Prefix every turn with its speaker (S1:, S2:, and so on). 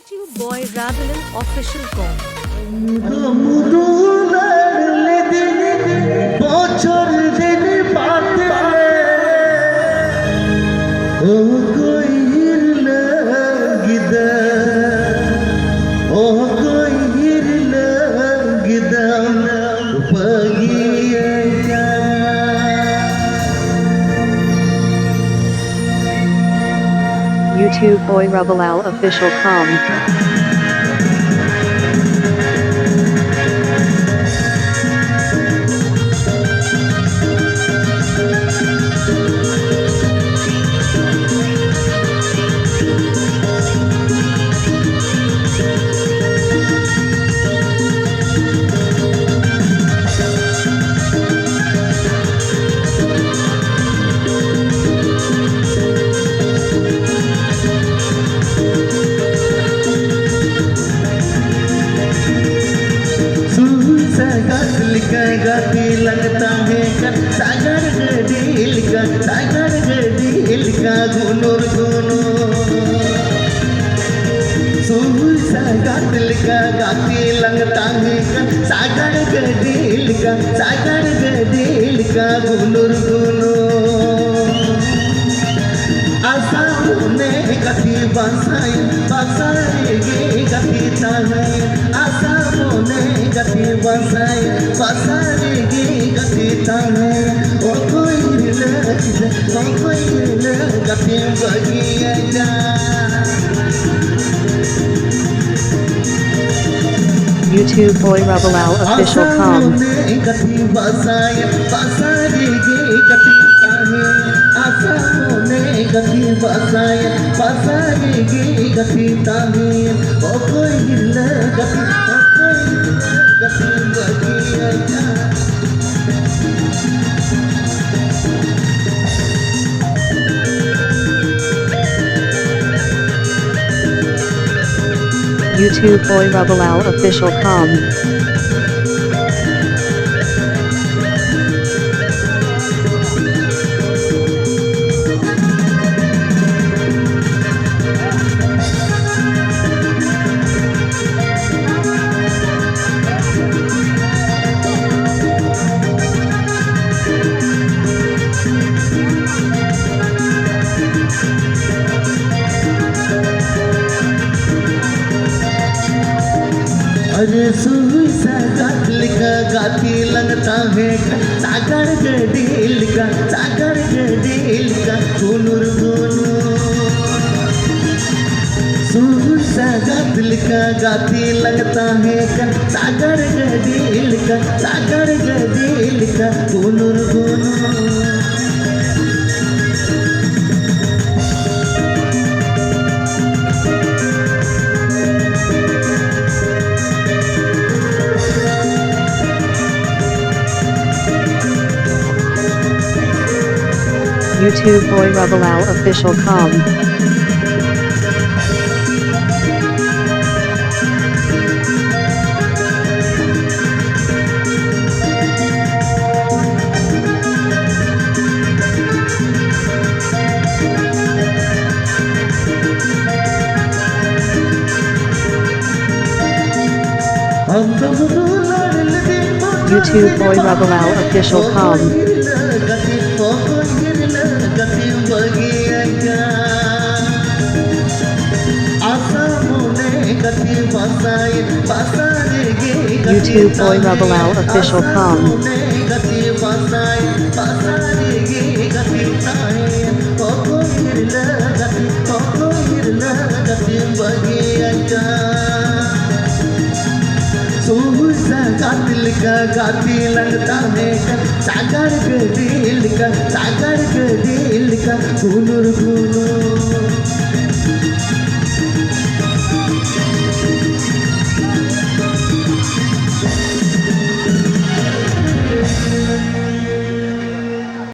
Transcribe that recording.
S1: YouTube Boy Ravelan official com.
S2: YouTube Boy Ravelan official com.
S3: गति लगता है कर सागर गदिल का गुनूर गुनो सूर सागर दिल का गति लगता है कर सागर गदिल का गुनूर गुनो आशा ने गति बसाएगी गति ताहे आशा ने गति बसाएगी गति ताहे ओ कोई गति बगिया जा
S2: YouTube Boy Ravelan official com.
S3: गति बसाएगी गति ताहे आशा ने गति बसाएगी गति ताहे ओ कोई गति बगिया जा
S2: YouTube Boy Ravelan official com.
S3: अरे सुई सागर का गाती लगता है सागर गदिल का गुनूर गुनो सुई सागर का गाती लगता है सागर गदिल का गुनूर गुनो
S2: YouTube Boy Ravelan official com. YouTube Boy Ravelan official com. YouTube Boy Ravelan official com.
S3: गाती लगता है सागर गदिल का गुनूर गुनो